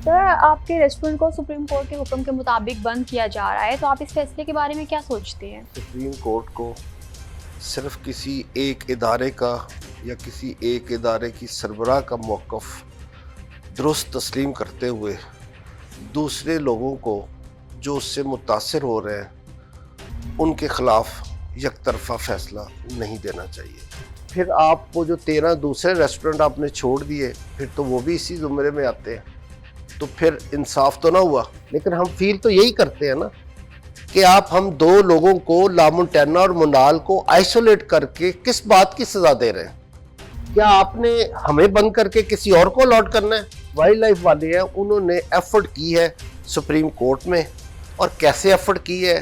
سر آپ کے ریسٹورنٹ کو سپریم کورٹ کے حکم کے مطابق بند کیا جا رہا ہے تو آپ اس فیصلے کے بارے میں کیا سوچتے ہیں؟ سپریم کورٹ کو صرف کسی ایک ادارے کا یا کسی ایک ادارے کی سربراہ کا موقف درست تسلیم کرتے ہوئے دوسرے لوگوں کو جو اس سے متاثر ہو رہے ہیں ان کے خلاف یک طرفہ فیصلہ نہیں دینا چاہیے۔ پھر آپ کو جو 13 دوسرے ریسٹورنٹ آپ نے چھوڑ دیے پھر تو وہ بھی اسی زمرے میں آتے ہیں، تو پھر انصاف تو نہ ہوا۔ لیکن ہم فیل تو یہی کرتے ہیں نا کہ آپ ہم دو لوگوں کو لامنٹینا اور منال کو آئسولیٹ کر کے کس بات کی سزا دے رہے ہیں؟ کیا آپ نے ہمیں بند کر کے کسی اور کو الاٹ کرنا ہے؟ وائلڈ لائف والے ہیں، انہوں نے ایفرٹ کی ہے سپریم کورٹ میں، اور کیسے ایفرٹ کی ہے،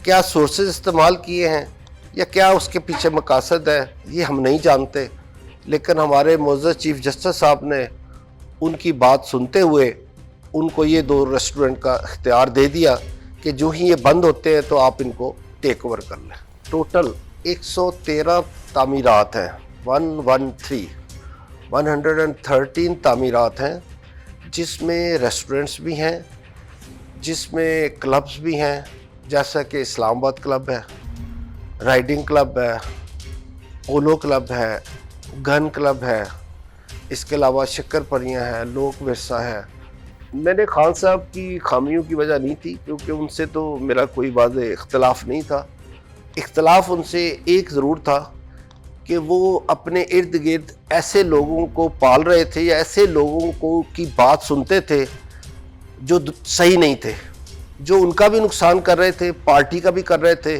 کیا سورسز استعمال کیے ہیں یا کیا اس کے پیچھے مقاصد ہے، یہ ہم نہیں جانتے۔ لیکن ہمارے معزز چیف جسٹس صاحب نے ان کی بات سنتے ہوئے ان کو یہ 2 ریسٹورنٹ کا اختیار دے دیا کہ جو ہی یہ بند ہوتے ہیں تو آپ ان کو ٹیک اوور کر لیں۔ ٹوٹل 113 تعمیرات ہیں، 113 تعمیرات ہیں، جس میں ریسٹورنٹس بھی ہیں، جس میں کلبز بھی ہیں، جیسا کہ اسلام آباد کلب ہے، رائڈنگ کلب ہے، پولو کلب ہے، گن کلب ہے، اس کے علاوہ شکر پریاں ہے، لوک ورثہ ہے۔ میں نے خان صاحب کی خامیوں کی وجہ نہیں تھی، کیونکہ ان سے تو میرا کوئی واضح اختلاف نہیں تھا۔ اختلاف ان سے ایک ضرور تھا کہ وہ اپنے ارد گرد ایسے لوگوں کو پال رہے تھے یا ایسے لوگوں کو کی بات سنتے تھے جو صحیح نہیں تھے، جو ان کا بھی نقصان کر رہے تھے، پارٹی کا بھی کر رہے تھے،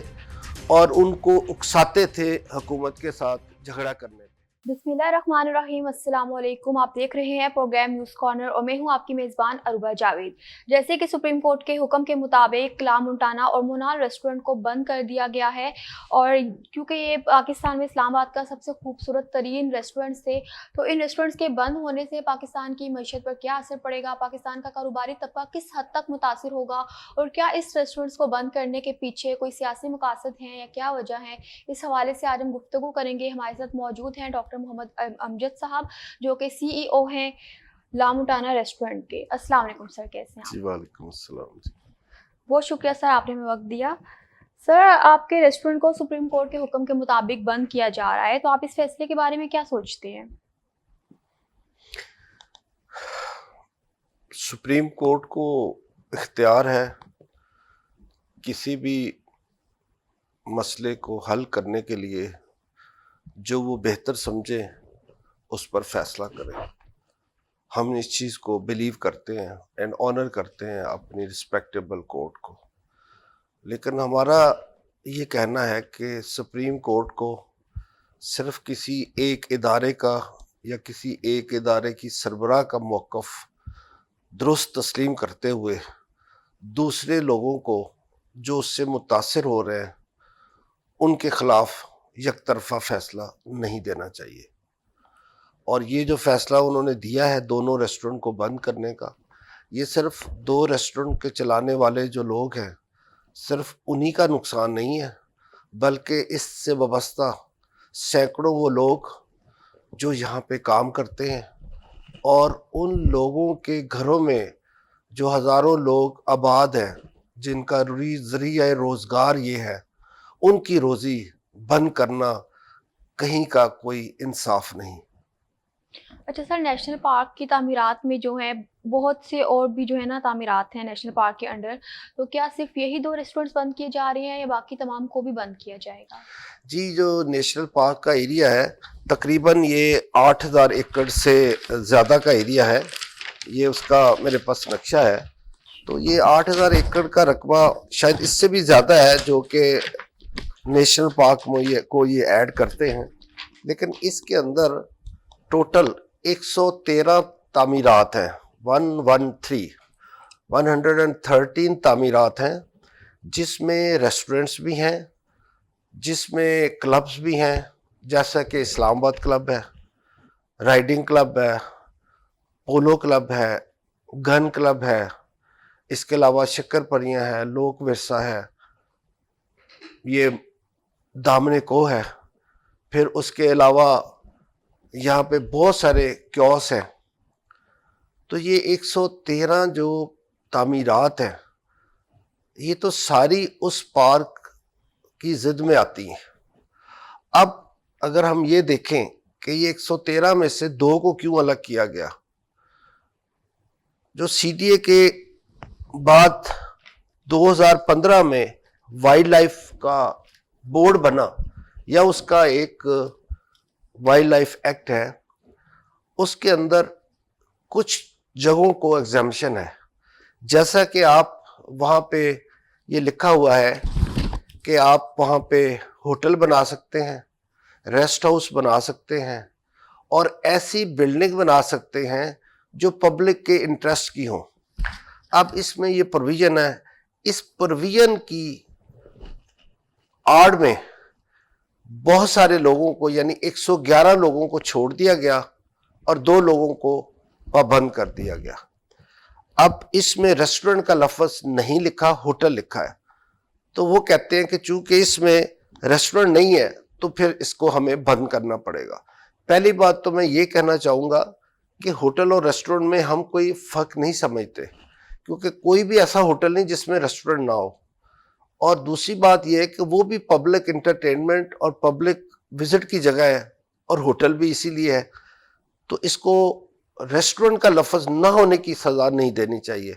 اور ان کو اکساتے تھے حکومت کے ساتھ جھگڑا کرنے۔ بسم اللہ الرحمن الرحیم، السلام علیکم۔ آپ دیکھ رہے ہیں پروگرام نیوز کارنر اور میں ہوں آپ کی میزبان عروبہ جاوید۔ جیسے کہ سپریم کورٹ کے حکم کے مطابق لامنٹانا اور منال ریسٹورنٹ کو بند کر دیا گیا ہے، اور کیونکہ یہ پاکستان میں اسلام آباد کا سب سے خوبصورت ترین ریسٹورنٹس تھے، تو ان ریسٹورنٹس کے بند ہونے سے پاکستان کی معیشت پر کیا اثر پڑے گا، پاکستان کا کاروباری طبقہ کس حد تک متاثر ہوگا، اور کیا اس ریسٹورنٹس کو بند کرنے کے پیچھے کوئی سیاسی مقاصد ہیں یا کیا وجہ ہے، اس حوالے سے آج ہم گفتگو کریں گے۔ ہمارے ساتھ موجود ہیں ڈاکٹر محمد امجد صاحب، جو کہ CEO ہیں لامنٹانا ریسٹورنٹ کے۔ السلام علیکم سر، کیسے ہیں آپ؟ جی وعلیکم السلام جی۔ بہت شکریہ سر، آپ نے ہمیں وقت دیا۔ سر آپ کے ریسٹورنٹ کو سپریم کورٹ کے حکم کے مطابق بند کیا جا رہا ہے تو آپ اس فیصلے کے بارے میں کیا سوچتے ہیں؟ سپریم کورٹ کو اختیار ہے کسی بھی مسئلے کو حل کرنے کے لیے جو وہ بہتر سمجھے اس پر فیصلہ کرے۔ ہم اس چیز کو بلیو کرتے ہیں اینڈ آنر کرتے ہیں اپنی رسپیکٹیبل کورٹ کو، لیکن ہمارا یہ کہنا ہے کہ سپریم کورٹ کو صرف کسی ایک ادارے کا یا کسی ایک ادارے کی سربراہ کا موقف درست تسلیم کرتے ہوئے دوسرے لوگوں کو جو اس سے متاثر ہو رہے ہیں ان کے خلاف یک طرفہ فیصلہ نہیں دینا چاہیے۔ اور یہ جو فیصلہ انہوں نے دیا ہے دونوں ریسٹورنٹ کو بند کرنے کا، یہ صرف 2 ریسٹورنٹ کے چلانے والے جو لوگ ہیں صرف انہی کا نقصان نہیں ہے، بلکہ اس سے وابستہ سینکڑوں وہ لوگ جو یہاں پہ کام کرتے ہیں، اور ان لوگوں کے گھروں میں جو ہزاروں لوگ آباد ہیں جن کا ذریعہ روزگار یہ ہے، ان کی روزی بند کرنا کہیں کا کوئی انصاف نہیں۔ اچھا سر، نیشنل پارک کی تعمیرات میں جو ہیں بہت سے اور بھی جو ہے نا تعمیرات ہیں نیشنل پارک کے انڈر، تو کیا صرف یہی 2 ریسٹورنٹس بند کیے جا رہے ہیں یا باقی تمام کو بھی بند کیا جائے گا؟ جی، جو نیشنل پارک کا ایریا ہے تقریباً یہ 8000 ایکڑ سے زیادہ کا ایریا ہے، یہ اس کا میرے پاس نقشہ ہے، تو یہ 8000 ایکڑ کا رقبہ شاید اس سے بھی زیادہ ہے جو کہ نیشنل پارک میں کو یہ ایڈ کرتے ہیں، لیکن اس کے اندر ٹوٹل 113 تعمیرات ہیں، 113 تعمیرات ہیں، جس میں ریسٹورنٹس بھی ہیں، جس میں کلبز بھی ہیں، جیسا کہ اسلام آباد کلب ہے، رائڈنگ کلب ہے، پولو کلب ہے، گن کلب ہے، اس کے علاوہ شکر پریاں ہے، لوک ورثہ ہے، یہ دامن کو ہے، پھر اس کے علاوہ یہاں پہ بہت سارے کیوس ہیں۔ تو یہ 113 جو تعمیرات ہیں یہ تو ساری اس پارک کی ضد میں آتی ہیں. اب اگر ہم یہ دیکھیں کہ یہ 113 میں سے 2 کو کیوں الگ کیا گیا. جو سی ڈی اے کے بعد 2015 میں وائلڈ لائف کا بورڈ بنا یا اس کا ایک وائلڈ لائف ایکٹ ہے, اس کے اندر کچھ جگہوں کو ایگزیمشن ہے. جیسا کہ آپ وہاں پہ یہ لکھا ہوا ہے کہ آپ وہاں پہ ہوٹل بنا سکتے ہیں, ریسٹ ہاؤس بنا سکتے ہیں, اور ایسی بلڈنگ بنا سکتے ہیں جو پبلک کے انٹرسٹ کی ہوں. اب اس میں یہ پروویژن ہے, اس پروویژن کی آڑ میں بہت سارے لوگوں کو یعنی 111 لوگوں کو چھوڑ دیا گیا اور 2 لوگوں کو پابند کر دیا گیا. اب اس میں ریسٹورنٹ کا لفظ نہیں لکھا, ہوٹل لکھا ہے. تو وہ کہتے ہیں کہ چونکہ اس میں ریسٹورنٹ نہیں ہے تو پھر اس کو ہمیں بند کرنا پڑے گا. پہلی بات تو میں یہ کہنا چاہوں گا کہ ہوٹل اور ریسٹورنٹ میں ہم کوئی فرق نہیں سمجھتے, کیونکہ کوئی بھی ایسا ہوٹل نہیں جس میں ریسٹورنٹ نہ ہو. اور دوسری بات یہ ہے کہ وہ بھی پبلک انٹرٹینمنٹ اور پبلک وزٹ کی جگہ ہے, اور ہوٹل بھی اسی لیے ہے. تو اس کو ریسٹورنٹ کا لفظ نہ ہونے کی سزا نہیں دینی چاہیے.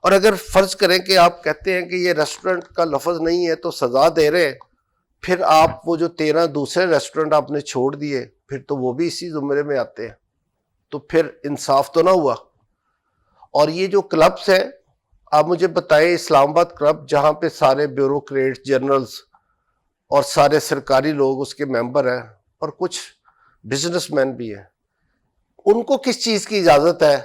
اور اگر فرض کریں کہ آپ کہتے ہیں کہ یہ ریسٹورنٹ کا لفظ نہیں ہے تو سزا دے رہے ہیں, پھر آپ وہ جو 13 دوسرے ریسٹورنٹ آپ نے چھوڑ دیے پھر تو وہ بھی اسی زمرے میں آتے ہیں, تو پھر انصاف تو نہ ہوا. اور یہ جو کلبس ہیں, آپ مجھے بتائیں, اسلام آباد کلب جہاں پہ سارے بیوروکریٹ جنرلز اور سارے سرکاری لوگ اس کے ممبر ہیں اور کچھ بزنس مین بھی ہیں, ان کو کس چیز کی اجازت ہے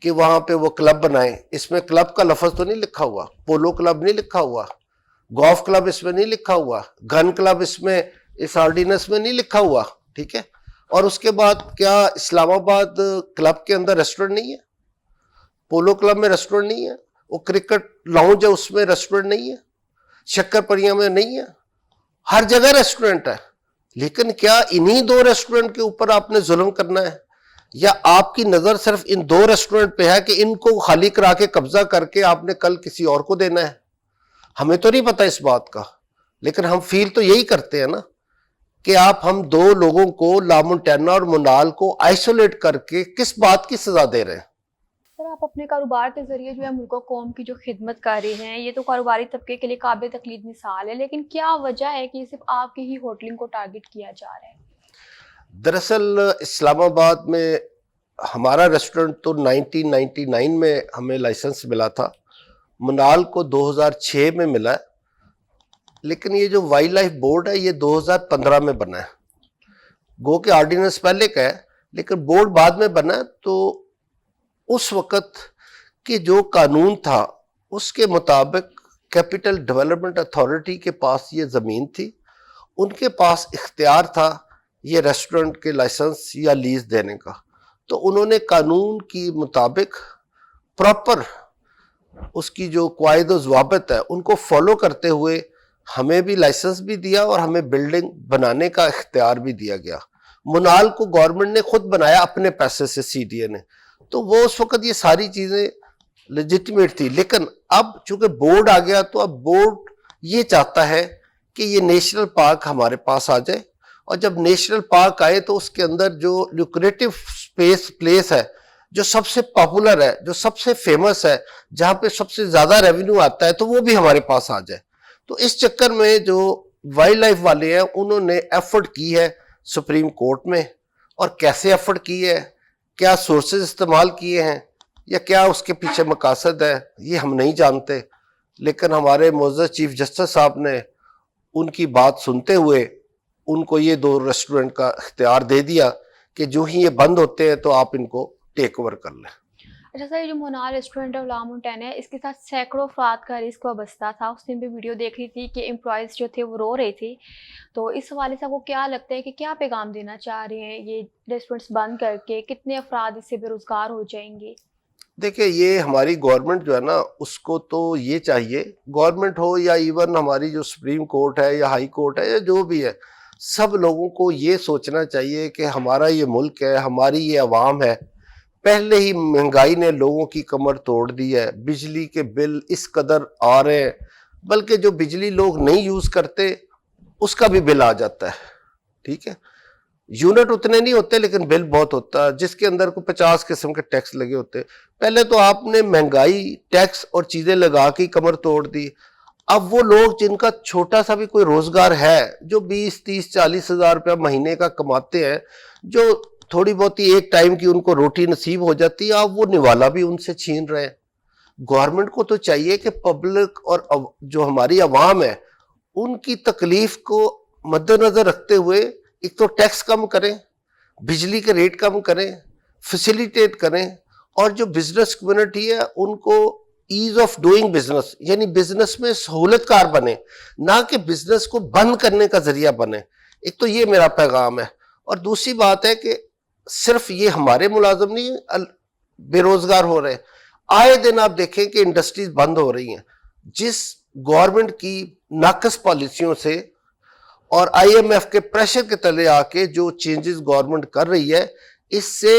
کہ وہاں پہ وہ کلب بنائیں؟ اس میں کلب کا لفظ تو نہیں لکھا ہوا, پولو کلب نہیں لکھا ہوا, گولف کلب اس میں نہیں لکھا ہوا, گن کلب اس میں اس آرڈیننس میں نہیں لکھا ہوا, ٹھیک ہے. اور اس کے بعد کیا اسلام آباد کلب کے اندر ریسٹورنٹ نہیں ہے؟ پولو کلب میں ریسٹورنٹ نہیں ہے؟ وہ کرکٹ لاؤنج ہے اس میں ریسٹورنٹ نہیں ہے؟ شکر پریاں میں نہیں ہے؟ ہر جگہ ریسٹورنٹ ہے. لیکن کیا انہی 2 ریسٹورنٹ کے اوپر آپ نے ظلم کرنا ہے, یا آپ کی نظر صرف ان 2 ریسٹورنٹ پہ ہے کہ ان کو خالی کرا کے قبضہ کر کے آپ نے کل کسی اور کو دینا ہے؟ ہمیں تو نہیں پتا اس بات کا, لیکن ہم فیل تو یہی کرتے ہیں نا کہ آپ ہم 2 لوگوں کو, لامونٹینا اور منال کو آئسولیٹ کر کے کس بات کی سزا دے رہے ہیں؟ سر, آپ اپنے کاروبار کے ذریعے جو ہے ملک و قوم کی جو خدمت کر رہے ہیں, یہ تو کاروباری طبقے کے لیے قابل تقلید مثال ہے, لیکن کیا وجہ ہے کہ صرف آپ کی ہی ہوٹلنگ کو ٹارگٹ کیا جا رہا ہے؟ دراصل اسلام آباد میں ہمارا ریسٹورنٹ تو 1999 میں ہمیں لائسنس ملا تھا, منال کو 2006 میں ملا ہے, لیکن یہ جو وائلڈ لائف بورڈ ہے یہ 2015 میں بنا ہے. گو کہ آرڈیننس پہلے کا ہے لیکن بورڈ بعد میں بنا ہے. تو اس وقت کہ جو قانون تھا اس کے مطابق کیپٹل ڈیولپمنٹ اتھارٹی کے پاس یہ زمین تھی, ان کے پاس اختیار تھا یہ ریسٹورنٹ کے لائسنس یا لیز دینے کا. تو انہوں نے قانون کی مطابق پراپر اس کی جو قواعد و ضوابط ہے ان کو فالو کرتے ہوئے ہمیں بھی لائسنس بھی دیا اور ہمیں بلڈنگ بنانے کا اختیار بھی دیا گیا. منال کو گورنمنٹ نے خود بنایا اپنے پیسے سے, سی ڈی اے نے, تو وہ اس وقت یہ ساری چیزیں لیجٹیمیٹ تھی. لیکن اب چونکہ بورڈ آ گیا تو اب بورڈ یہ چاہتا ہے کہ یہ نیشنل پارک ہمارے پاس آ جائے, اور جب نیشنل پارک آئے تو اس کے اندر جو لوکریٹو پلیس ہے, جو سب سے پاپولر ہے, جو سب سے فیمس ہے, جہاں پہ سب سے زیادہ ریونیو آتا ہے, تو وہ بھی ہمارے پاس آ جائے. تو اس چکر میں جو وائلڈ لائف والے ہیں انہوں نے ایفرٹ کی ہے سپریم کورٹ میں, اور کیسے ایفرٹ کی ہے, کیا سورسز استعمال کیے ہیں, یا کیا اس کے پیچھے مقاصد ہے, یہ ہم نہیں جانتے. لیکن ہمارے معزز چیف جسٹس صاحب نے ان کی بات سنتے ہوئے ان کو یہ 2 ریسٹورنٹ کا اختیار دے دیا کہ جو ہی یہ بند ہوتے ہیں تو آپ ان کو ٹیک اوور کر لیں. اچھا سر, یہ جو منال ریسٹورنٹ اور لامونٹین ہے, اس کے ساتھ سینکڑوں افراد کا رزق وابستہ تھا. اس دن بھی ویڈیو دیکھ رہی تھی کہ امپلائیز جو تھے وہ رو رہے تھے. تو اس حوالے سے آپ کو کیا لگتا ہے کہ کیا پیغام دینا چاہ رہے ہیں یہ ریسٹورنٹس بند کر کے, کتنے افراد اس سے بے روزگار ہو جائیں گے؟ دیکھیں, یہ ہماری گورنمنٹ جو ہے نا اس کو تو یہ چاہیے, گورنمنٹ ہو یا ایون ہماری جو سپریم کورٹ ہے یا ہائی کورٹ ہے یا جو بھی ہے, سب لوگوں کو یہ سوچنا چاہیے کہ ہمارا یہ ملک ہے, ہماری یہ عوام ہے, پہلے ہی مہنگائی نے لوگوں کی کمر توڑ دی ہے، بجلی کے بل اس قدر آ رہے ہیں، بلکہ جو بجلی لوگ نہیں یوز کرتے اس کا بھی بل آ جاتا ہے. ٹھیک ہے، یونٹ اتنے نہیں ہوتے لیکن بل بہت ہوتا ہے، جس کے اندر کو 50 قسم کے ٹیکس لگے ہوتے. پہلے تو آپ نے مہنگائی، ٹیکس اور چیزیں لگا کے کمر توڑ دی. اب وہ لوگ جن کا چھوٹا سا بھی کوئی روزگار ہے، جو 20-30-40 ہزار روپیہ مہینے کا کماتے ہیں، جو تھوڑی بہت ہی ایک ٹائم کی ان کو روٹی نصیب ہو جاتی ہے، اب وہ نوالا بھی ان سے چھین رہے ہیں. گورنمنٹ کو تو چاہیے کہ پبلک اور جو ہماری عوام ہے ان کی تکلیف کو مد نظر رکھتے ہوئے ایک تو ٹیکس کم کریں، بجلی کے ریٹ کم کریں، فیسیلیٹیٹ کریں، اور جو بزنس کمیونٹی ہے ان کو ایز آف ڈوئنگ بزنس، یعنی بزنس میں سہولت کار بنے، نہ کہ بزنس کو بند کرنے کا ذریعہ بنے. ایک تو یہ میرا پیغام ہے. اور دوسری بات ہے کہ صرف یہ ہمارے ملازم نہیں بے روزگار ہو رہے، آئے دن آپ دیکھیں کہ انڈسٹریز بند ہو رہی ہیں. جس گورنمنٹ کی ناقص پالیسیوں سے اور آئی ایم ایف کے پریشر کے تلے آ کے جو چینجز گورنمنٹ کر رہی ہے، اس سے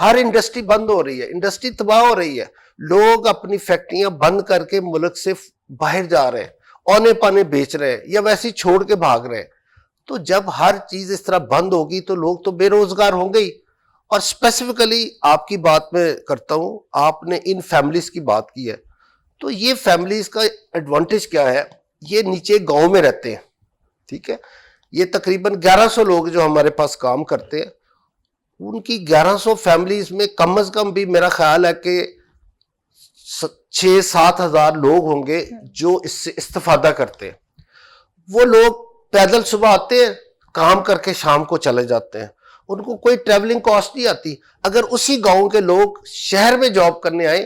ہر انڈسٹری بند ہو رہی ہے، انڈسٹری تباہ ہو رہی ہے. لوگ اپنی فیکٹریاں بند کر کے ملک سے باہر جا رہے ہیں، اونے پانے بیچ رہے ہیں یا ویسے چھوڑ کے بھاگ رہے ہیں. تو جب ہر چیز اس طرح بند ہوگی تو لوگ تو بے روزگار ہوں گے ہی. اور اسپیسیفکلی آپ کی بات میں کرتا ہوں، آپ نے ان فیملیز کی بات کی ہے، تو یہ فیملیز کا ایڈوانٹیج کیا ہے؟ یہ نیچے گاؤں میں رہتے ہیں. ٹھیک ہے، یہ تقریباً 1100 لوگ جو ہمارے پاس کام کرتے ہیں، ان کی 1100 فیملیز میں کم از کم بھی میرا خیال ہے کہ 6-7 ہزار لوگ ہوں گے جو اس سے استفادہ کرتے ہیں. وہ لوگ پیدل صبح آتے ہیں، کام کر کے شام کو چلے جاتے ہیں، ان کو کوئی ٹریولنگ کاسٹ نہیں آتی. اگر اسی گاؤں کے لوگ شہر میں جاب کرنے آئے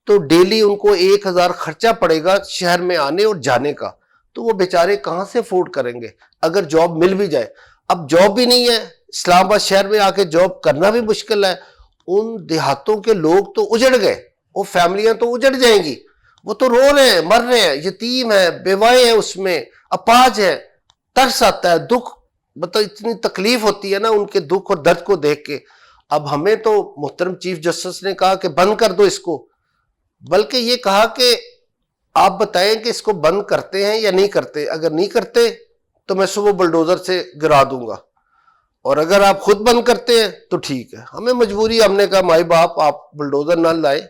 تو ڈیلی ان کو 1000 خرچہ پڑے گا شہر میں آنے اور جانے کا. تو وہ بیچارے کہاں سے افورڈ کریں گے اگر جاب مل بھی جائے؟ اب جاب بھی نہیں ہے، اسلام آباد شہر میں آ کے جاب کرنا بھی مشکل ہے. ان دیہاتوں کے لوگ تو اجڑ گئے، وہ فیملیاں تو اجڑ جائیں گی، وہ تو رو رہے ہیں، مر رہے ہیں، یتیم ہیں، بیوائیں ہیں، اس میں اپاہج ہے. ترس آتا ہے، دکھ، مطلب اتنی تکلیف ہوتی ہے نا ان کے دکھ اور درد کو دیکھ کے. اب ہمیں تو محترم چیف جسٹس نے کہا کہ بند کر دو اس کو، بلکہ یہ کہا کہ آپ بتائیں کہ اس کو بند کرتے ہیں یا نہیں کرتے. اگر نہیں کرتے تو میں صبح بلڈوزر سے گرا دوں گا، اور اگر آپ خود بند کرتے ہیں تو ٹھیک ہے. ہمیں مجبوری، ہم نے کہا مائی باپ آپ بلڈوزر نہ لائے،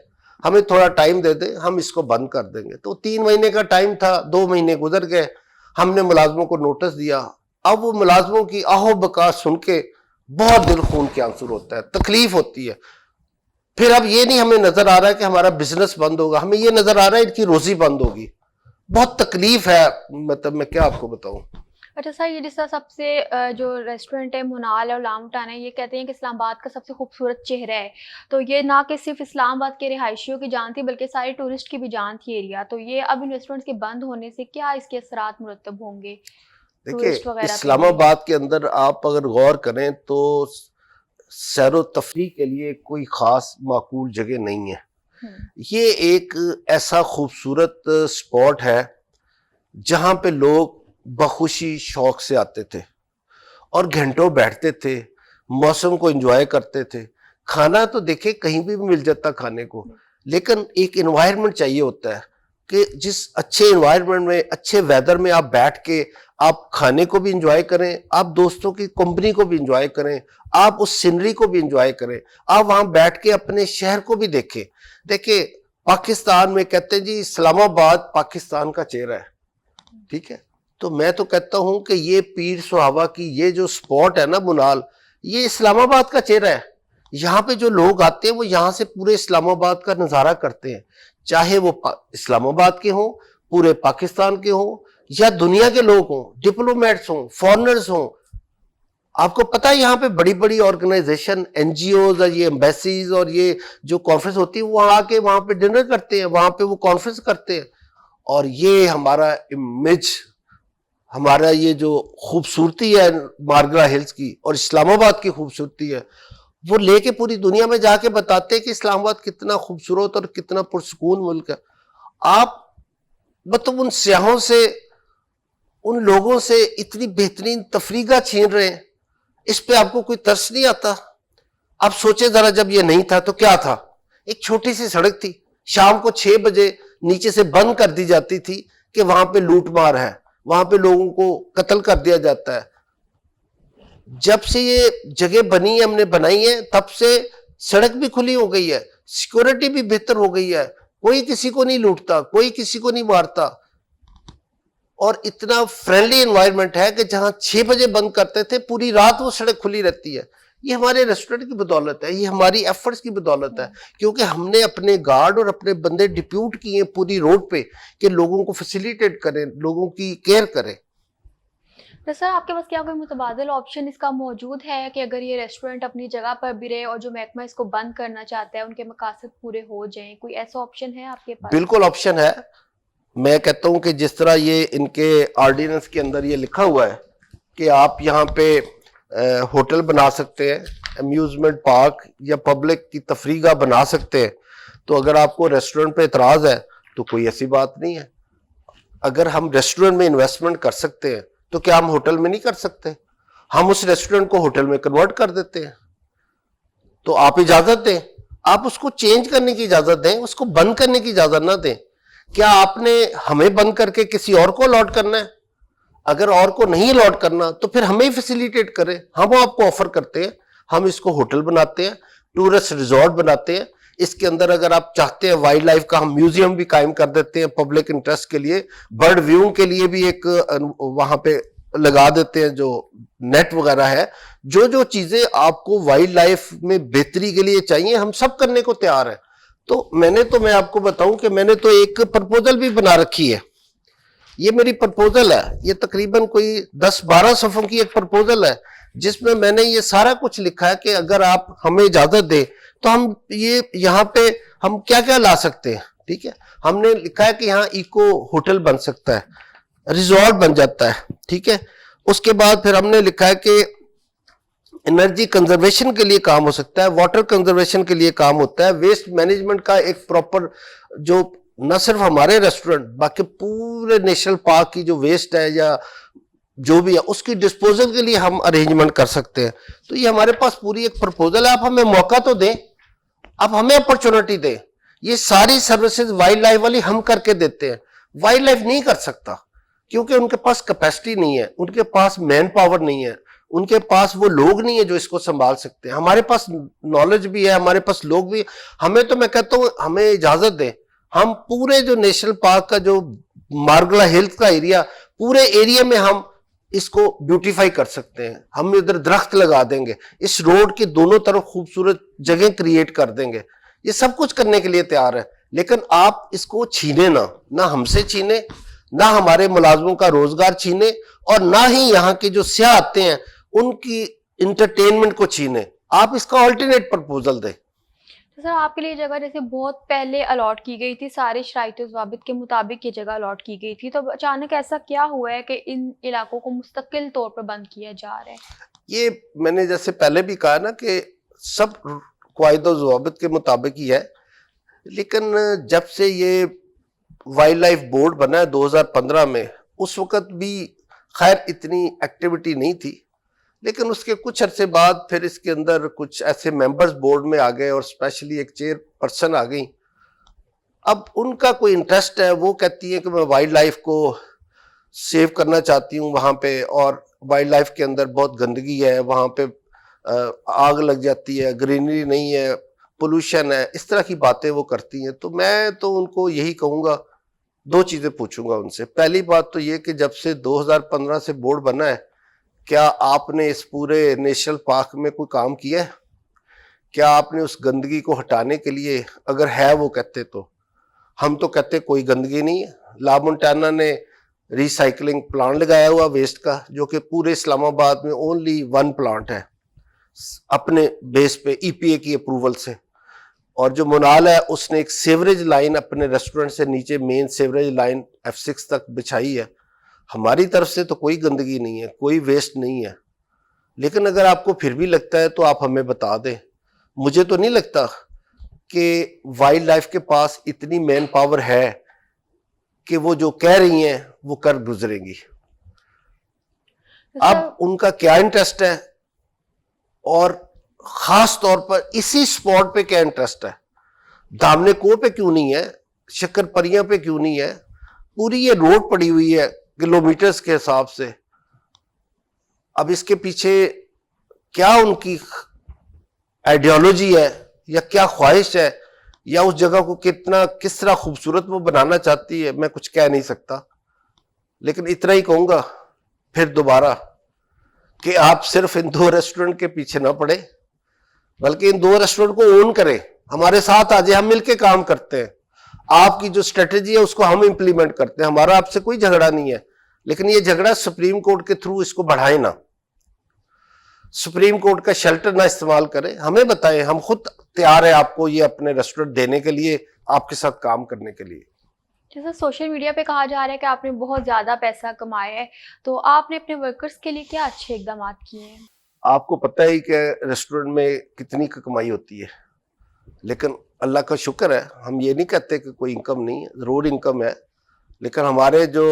ہمیں تھوڑا ٹائم دے دیں، ہم اس کو بند کر دیں گے. تو 3 مہینے کا ٹائم تھا، 2 مہینے گزر گئے، ہم نے ملازموں کو نوٹس دیا. اب وہ ملازموں کی آہو بکا سن کے بہت دل خون کے آنسو ہوتا ہے، تکلیف ہوتی ہے. پھر اب یہ نہیں ہمیں نظر آ رہا ہے کہ ہمارا بزنس بند ہوگا، ہمیں یہ نظر آ رہا ہے ان کی روزی بند ہوگی. بہت تکلیف ہے، مطلب میں کیا آپ کو بتاؤں. اچھا سر، یہ جس طرح سب سے جو ریسٹورنٹ ہے منال اور لامٹان ہے، یہ کہتے ہیں کہ اسلام آباد کا سب سے خوبصورت چہرہ ہے، تو یہ نہ کہ صرف اسلام آباد کے رہائشیوں کی جان تھی بلکہ سارے ٹورسٹ کی بھی جان تھی ایریا. تو یہ اب ان ریسٹورنٹ کے بند ہونے سے کیا اس کے اثرات مرتب ہوں گے دیکھیں ٹورسٹ وغیرہ پہ اسلام بھی؟ آباد کے اندر آپ اگر غور کریں تو سیر و تفریح کے لیے کوئی خاص معقول جگہ نہیں ہے. یہ ایک ایسا خوبصورت سپاٹ ہے جہاں پہ لوگ بخوشی شوق سے آتے تھے اور گھنٹوں بیٹھتے تھے، موسم کو انجوائے کرتے تھے. کھانا تو دیکھیں کہیں بھی مل جاتا کھانے کو، لیکن ایک انوائرمنٹ چاہیے ہوتا ہے کہ جس اچھے انوائرمنٹ میں، اچھے ویدر میں آپ بیٹھ کے آپ کھانے کو بھی انجوائے کریں، آپ دوستوں کی کمپنی کو بھی انجوائے کریں، آپ اس سینری کو بھی انجوائے کریں، آپ وہاں بیٹھ کے اپنے شہر کو بھی دیکھیں. دیکھیں پاکستان میں کہتے ہیں جی اسلام آباد پاکستان کا چہرہ ہے. ٹھیک ہے، تو میں تو کہتا ہوں کہ یہ پیر صحابہ کی یہ جو سپاٹ ہے نا منال، یہ اسلام آباد کا چہرہ ہے. یہاں پہ جو لوگ آتے ہیں وہ یہاں سے پورے اسلام آباد کا نظارہ کرتے ہیں، چاہے وہ اسلام آباد کے ہوں، پورے پاکستان کے ہوں، یا دنیا کے لوگ ہوں، ڈپلومیٹس ہوں، فارنرز ہوں. آپ کو پتہ ہے یہاں پہ بڑی بڑی آرگنائزیشن، این جی اوز اور یہ ایمبیسیز اور یہ جو کانفرنس ہوتی ہے وہ آ کے وہاں پہ ڈنر کرتے ہیں، وہاں پہ وہ کانفرنس کرتے ہیں. اور یہ ہمارا امیج، ہمارا یہ جو خوبصورتی ہے مارگرا ہلز کی اور اسلام آباد کی خوبصورتی ہے، وہ لے کے پوری دنیا میں جا کے بتاتے ہیں کہ اسلام آباد کتنا خوبصورت اور کتنا پرسکون ملک ہے. آپ مطلب ان سیاحوں سے، ان لوگوں سے اتنی بہترین تفریح چھین رہے ہیں، اس پہ آپ کو کوئی ترس نہیں آتا؟ اب سوچے ذرا جب یہ نہیں تھا تو کیا تھا؟ ایک چھوٹی سی سڑک تھی، شام کو 6 بجے نیچے سے بند کر دی جاتی تھی کہ وہاں پہ لوٹ مار ہے، وہاں پہ لوگوں کو قتل کر دیا جاتا ہے۔ جب سے یہ جگہ بنی ہے، ہم نے بنائی ہے، تب سے سڑک بھی کھلی ہو گئی ہے، سیکورٹی بھی بہتر ہو گئی ہے، کوئی کسی کو نہیں لوٹتا، کوئی کسی کو نہیں مارتا، اور اتنا فرینڈلی انوائرمنٹ ہے کہ جہاں 6 بجے بند کرتے تھے پوری رات وہ سڑک کھلی رہتی ہے۔ یہ ہمارے ریسٹورنٹ کی بدولت ہے، یہ ہماری ایفرٹس کی بدولت ہے، کیونکہ ہم نے اپنے گارڈ اور اپنے بندے ڈپیوٹ کیے ہیں پوری روڈ پہ کہ لوگوں کو فیسیلیٹیٹ کریں، لوگوں کی کیئر کریں۔ تو سر آپ کے پاس کیا کوئی متبادل آپشن اس کا موجود ہے کہ اگر یہ ریسٹورنٹ اپنی جگہ پر بھی رہے اور جو محکمہ اس کو بند کرنا چاہتا ہے ان کے مقاصد پورے ہو جائیں، کوئی ایسا آپشن ہے آپ کے پاس؟ بالکل آپشن ہے۔ میں کہتا ہوں کہ جس طرح یہ ان کے آرڈیننس کے اندر یہ لکھا ہوا ہے کہ آپ یہاں پہ ہوٹل بنا سکتے ہیں، امیوزمنٹ پارک یا پبلک کی تفریح گاہ بنا سکتے ہیں، تو اگر آپ کو ریسٹورنٹ پہ اعتراض ہے تو کوئی ایسی بات نہیں ہے۔ اگر ہم ریسٹورنٹ میں انویسٹمنٹ کر سکتے ہیں تو کیا ہم ہوٹل میں نہیں کر سکتے؟ ہم اس ریسٹورنٹ کو ہوٹل میں کنورٹ کر دیتے ہیں۔ تو آپ اجازت دیں، آپ اس کو چینج کرنے کی اجازت دیں، اس کو بند کرنے کی اجازت نہ دیں۔ کیا آپ نے ہمیں بند کر کے کسی اور کو الاٹ کرنا ہے؟ اگر اور کو نہیں الاٹ کرنا تو پھر ہمیں فیسیلیٹیٹ کریں، ہم آپ کو آفر کرتے ہیں، ہم اس کو ہوٹل بناتے ہیں، ٹورسٹ ریزورٹ بناتے ہیں، اس کے اندر اگر آپ چاہتے ہیں وائلڈ لائف کا ہم میوزیم بھی قائم کر دیتے ہیں، پبلک انٹرسٹ کے لیے، برڈ ویو کے لیے بھی ایک وہاں پہ لگا دیتے ہیں جو نیٹ وغیرہ ہے۔ جو چیزیں آپ کو وائلڈ لائف میں بہتری کے لیے چاہیے ہم سب کرنے کو تیار ہیں۔ تو میں آپ کو بتاؤں کہ میں نے تو ایک پرپوزل بھی بنا رکھی ہے، یہ میری پرپوزل ہے، یہ تقریباً کوئی 10-12 صفحوں کی ایک پرپوزل ہے جس میں نے یہ سارا کچھ لکھا ہے کہ اگر آپ ہمیں اجازت دیں تو ہم یہ یہاں پہ ہم کیا کیا لا سکتے ہیں۔ ٹھیک ہے، ہم نے لکھا ہے کہ یہاں ایکو ہوٹل بن سکتا ہے، ریزورٹ بن جاتا ہے، ٹھیک ہے۔ اس کے بعد پھر ہم نے لکھا ہے کہ انرجی کنزرویشن کے لیے کام ہو سکتا ہے، واٹر کنزرویشن کے لیے کام ہوتا ہے، ویسٹ مینجمنٹ کا ایک پراپر جو نہ صرف ہمارے ریسٹورنٹ باقی پورے نیشنل پارک کی جو ویسٹ ہے یا جو بھی ہے اس کی ڈسپوزل کے لیے ہم ارینجمنٹ کر سکتے ہیں۔ تو یہ ہمارے پاس پوری ایک پرپوزل ہے، آپ ہمیں موقع تو دیں، آپ ہمیں اپرچونٹی دیں۔ یہ ساری سروسز وائلڈ لائف والی ہم کر کے دیتے ہیں، وائلڈ لائف نہیں کر سکتا کیونکہ ان کے پاس کیپیسٹی نہیں ہے، ان کے پاس مین پاور نہیں ہے، ان کے پاس وہ لوگ نہیں ہے جو اس کو سنبھال سکتے ہیں۔ ہمارے پاس نالج بھی ہے، ہمارے پاس لوگ بھی، ہمیں تو میں کہتا ہوں ہمیں اجازت دیں، ہم پورے جو نیشنل پارک کا جو مارگلا ہلز کا ایریا، پورے ایریا میں ہم اس کو بیوٹیفائی کر سکتے ہیں، ہم ادھر درخت لگا دیں گے، اس روڈ کے دونوں طرف خوبصورت جگہ کریٹ کر دیں گے، یہ سب کچھ کرنے کے لیے تیار ہے۔ لیکن آپ اس کو چھینے نہ ہم سے چھینے، نہ ہمارے ملازموں کا روزگار چھینے، اور نہ ہی یہاں کے جو سیاح آتے ہیں ان کی انٹرٹینمنٹ کو چھینے۔ آپ اس کا آلٹرنیٹ پرپوزل دیں۔ سر آپ کے لیے جگہ جیسے بہت پہلے الاٹ کی گئی تھی، سارے شرائط و ضوابط کے مطابق یہ جگہ الاٹ کی گئی تھی، تو اچانک ایسا کیا ہوا ہے کہ ان علاقوں کو مستقل طور پر بند کیا جا رہا ہے؟ یہ میں نے جیسے پہلے بھی کہا نا کہ سب قواعد و ضوابط کے مطابق ہی ہے، لیکن جب سے یہ وائلڈ لائف بورڈ بنا ہے 2015 میں، اس وقت بھی خیر اتنی ایکٹیویٹی نہیں تھی، لیکن اس کے کچھ عرصے بعد پھر اس کے اندر کچھ ایسے ممبرز بورڈ میں آ گئے اور اسپیشلی ایک چیئر پرسن آ گئی۔ اب ان کا کوئی انٹرسٹ ہے، وہ کہتی ہیں کہ میں وائلڈ لائف کو سیو کرنا چاہتی ہوں وہاں پہ، اور وائلڈ لائف کے اندر بہت گندگی ہے، وہاں پہ آگ لگ جاتی ہے، گرینری نہیں ہے، پولوشن ہے، اس طرح کی باتیں وہ کرتی ہیں۔ تو میں تو ان کو یہی کہوں گا، 2 چیزیں پوچھوں گا ان سے۔ پہلی بات تو یہ کہ جب سے 2015 سے بورڈ بنا ہے، کیا آپ نے اس پورے نیشنل پارک میں کوئی کام کیا ہے؟ کیا آپ نے اس گندگی کو ہٹانے کے لیے، اگر ہے وہ کہتے تو، ہم تو کہتے کوئی گندگی نہیں ہے۔ لا مونٹانا نے ری سائیکلنگ پلانٹ لگایا ہوا ویسٹ کا، جو کہ پورے اسلام آباد میں اونلی 1 پلانٹ ہے اپنے بیس پہ ای پی اے کی اپروول سے، اور جو منال ہے اس نے ایک سیوریج لائن اپنے ریسٹورنٹ سے نیچے مین سیوریج لائن F6 تک بچھائی ہے۔ ہماری طرف سے تو کوئی گندگی نہیں ہے، کوئی ویسٹ نہیں ہے، لیکن اگر آپ کو پھر بھی لگتا ہے تو آپ ہمیں بتا دیں۔ مجھے تو نہیں لگتا کہ وائلڈ لائف کے پاس اتنی مین پاور ہے کہ وہ جو کہہ رہی ہیں وہ کر گزریں گی۔ اب ان کا کیا انٹرسٹ ہے اور خاص طور پر اسی سپاٹ پہ کیا انٹرسٹ ہے؟ دامنے کو پہ کیوں نہیں ہے؟ شکر پریاں پہ کیوں نہیں ہے؟ پوری یہ روڈ پڑی ہوئی ہے کلومیٹرز کے حساب سے. اب اس کے پیچھے کیا ان کی آئیڈیالوجی ہے یا کیا خواہش ہے یا اس جگہ کو کس طرح خوبصورت وہ بنانا چاہتی ہے، میں کچھ کہہ نہیں سکتا. لیکن اتنا ہی کہوں گا پھر دوبارہ کہ آپ صرف ان 2 ریسٹورنٹ کے پیچھے نہ پڑے، بلکہ ان 2 ریسٹورنٹ کو اون کریں، ہمارے ساتھ آ جائیں، ہم مل کے کام کرتے ہیں. آپ کی جو اسٹریٹجی ہے اس کو ہم امپلیمنٹ کرتے ہیں، ہمارا آپ سے کوئی جھگڑا نہیں ہے. لیکن یہ جھگڑا سپریم کورٹ کے تھرو اس کو بڑھائیں نہ، سپریم کورٹ کا شیلٹر نہ استعمال کریں. ہمیں بتائیں، ہم خود تیار ہیں آپ کو یہ اپنے ریسٹورنٹ دینے کے لیے، آپ کے ساتھ کام کرنے کے لیے. جیسا سوشل میڈیا پہ کہا جا رہا ہے کہ آپ نے بہت زیادہ پیسہ کمایا ہے، تو آپ نے اپنے ورکرز کے لیے کیا اچھے اقدامات کیے ہیں؟ آپ کو پتہ ہی کہ ریسٹورنٹ میں کتنی کی کمائی ہوتی ہے، لیکن اللہ کا شکر ہے، ہم یہ نہیں کہتے کہ کوئی انکم نہیں ہے، ضرور انکم ہے. لیکن ہمارے جو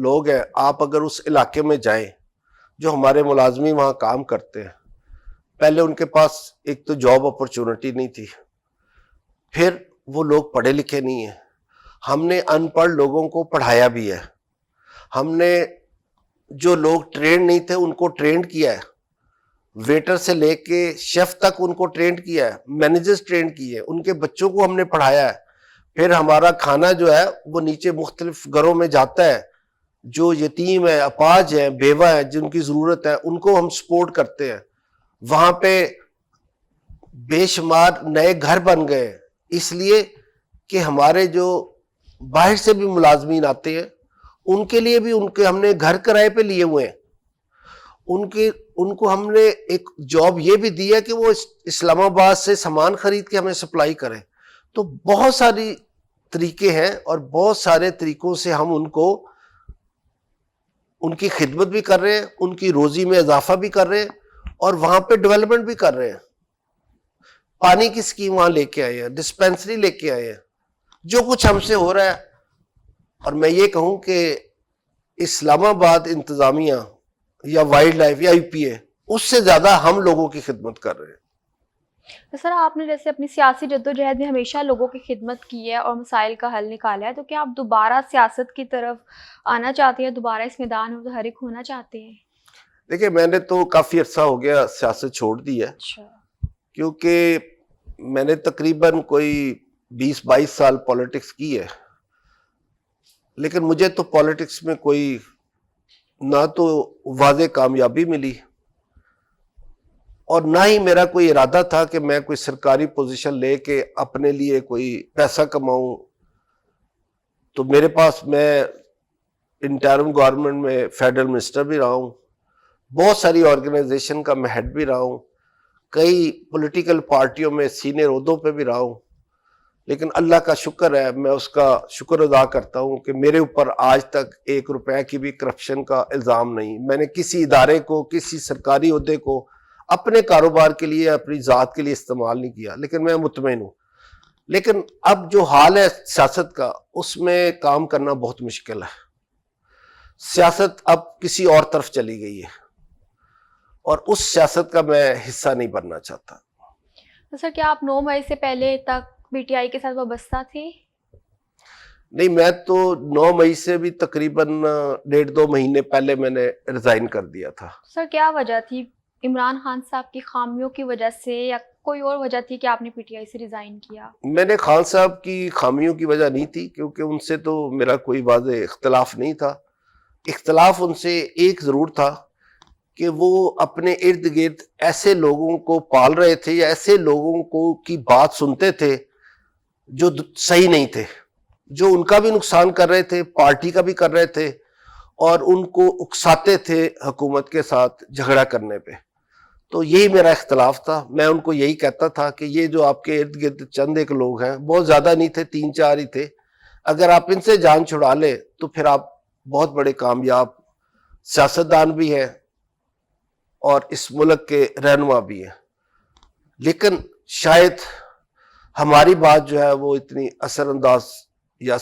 لوگ ہیں، آپ اگر اس علاقے میں جائیں، جو ہمارے ملازمین وہاں کام کرتے ہیں، پہلے ان کے پاس ایک تو جاب اپرچونٹی نہیں تھی، پھر وہ لوگ پڑھے لکھے نہیں ہیں. ہم نے ان پڑھ لوگوں کو پڑھایا بھی ہے، ہم نے جو لوگ ٹرینڈ نہیں تھے ان کو ٹرینڈ کیا ہے، ویٹر سے لے کے شیف تک ان کو ٹرینڈ کیا ہے، مینیجرز ٹرینڈ کیے، ان کے بچوں کو ہم نے پڑھایا ہے. پھر ہمارا کھانا جو ہے وہ نیچے مختلف گھروں میں جاتا ہے، جو یتیم ہے، اپاہج ہیں، بیوہ ہیں، جن کی ضرورت ہے، ان کو ہم سپورٹ کرتے ہیں. وہاں پہ بے شمار نئے گھر بن گئے، اس لیے کہ ہمارے جو باہر سے بھی ملازمین آتے ہیں ان کے لیے بھی ہم نے گھر کرائے پہ لیے ہوئے ہیں. ان کو ہم نے ایک جاب یہ بھی دی ہے کہ وہ اسلام آباد سے سامان خرید کے ہمیں سپلائی کریں. تو بہت ساری طریقے ہیں اور بہت سارے طریقوں سے ہم ان کی خدمت بھی کر رہے ہیں، ان کی روزی میں اضافہ بھی کر رہے ہیں اور وہاں پہ ڈیولپمنٹ بھی کر رہے ہیں. پانی کی اسکیم وہاں لے کے آئے ہیں، ڈسپینسری لے کے آئے ہیں، جو کچھ ہم سے ہو رہا ہے. اور میں یہ کہوں کہ اسلام آباد انتظامیہ یا وائلڈ لائف یا UPA اس سے زیادہ ہم لوگوں کی خدمت کر رہے ہیں. تو سر، آپ نے جیسے اپنی سیاسی جدوجہد میں ہمیشہ لوگوں کی خدمت کی ہے اور مسائل کا حل نکالا ہے، تو کیا آپ دوبارہ سیاست کی طرف آنا چاہتے ہیں، دوبارہ اس میدان میں متحرک ہونا چاہتے ہیں؟ دیکھیں، میں نے تو کافی عرصہ ہو گیا سیاست چھوڑ دی ہے، اچھا. کیونکہ میں نے تقریباً کوئی 20-22 سال پالیٹکس کی ہے. لیکن مجھے تو پالیٹکس میں کوئی نہ تو واضح کامیابی ملی اور نہ ہی میرا کوئی ارادہ تھا کہ میں کوئی سرکاری پوزیشن لے کے اپنے لیے کوئی پیسہ کماؤں. تو میرے پاس، میں انٹرم گورنمنٹ میں فیڈرل منسٹر بھی رہا ہوں، بہت ساری آرگنائزیشن کا میں ہیڈ بھی رہا ہوں، کئی پولیٹیکل پارٹیوں میں سینئر عہدوں پہ بھی رہا ہوں. لیکن اللہ کا شکر ہے، میں اس کا شکر ادا کرتا ہوں کہ میرے اوپر آج تک 1 روپے کی بھی کرپشن کا الزام نہیں. میں نے کسی ادارے کو، کسی سرکاری عہدے کو اپنے کاروبار کے لیے، اپنی ذات کے لیے استعمال نہیں کیا. لیکن میں مطمئن ہوں. لیکن اب جو حال ہے سیاست کا، اس میں کام کرنا بہت مشکل ہے. سیاست اب کسی اور طرف چلی گئی ہے اور اس سیاست کا میں حصہ نہیں بننا چاہتا. تو سر، کیا آپ 9 مئی سے پہلے تک PTI کے ساتھ وابستہ تھے؟ نہیں، میں تو 9 مئی سے بھی تقریباً 1.5-2 مہینے پہلے میں نے ریزائن کر دیا تھا. سر، کیا وجہ تھی؟ عمران خان صاحب کی خامیوں کی وجہ سے یا کوئی اور وجہ تھی کہ آپ نے PTI سے ریزائن کیا؟ میں نے خان صاحب کی خامیوں کی وجہ نہیں تھی، کیونکہ ان سے تو میرا کوئی واضح اختلاف نہیں تھا. اختلاف ان سے ایک ضرور تھا کہ وہ اپنے ارد گرد ایسے لوگوں کو پال رہے تھے یا ایسے لوگوں کو کی بات سنتے تھے جو صحیح نہیں تھے، جو ان کا بھی نقصان کر رہے تھے، پارٹی کا بھی کر رہے تھے اور ان کو اکساتے تھے حکومت کے ساتھ جھگڑا کرنے پہ. تو یہی میرا اختلاف تھا. میں ان کو یہی کہتا تھا کہ یہ جو آپ کے ارد گرد چند ایک لوگ ہیں، بہت زیادہ نہیں تھے، 3-4 ہی تھے، اگر آپ ان سے جان چھڑا لے تو پھر آپ بہت بڑے کامیاب سیاستدان بھی ہیں اور اس ملک کے رہنما بھی ہیں. لیکن شاید ہماری بات جو ہے وہ اتنی اثر انداز یا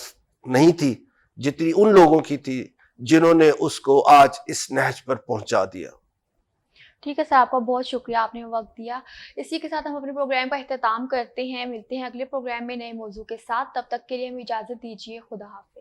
نہیں تھی جتنی ان لوگوں کی تھی جنہوں نے اس کو آج اس نہج پر پہنچا دیا. ٹھیک ہے سر، آپ کا بہت شکریہ، آپ نے وقت دیا۔ اسی کے ساتھ ہم اپنے پروگرام کا اختتام کرتے ہیں، ملتے ہیں اگلے پروگرام میں نئے موضوع کے ساتھ، تب تک کے لیے ہمیں اجازت دیجیے، خدا حافظ۔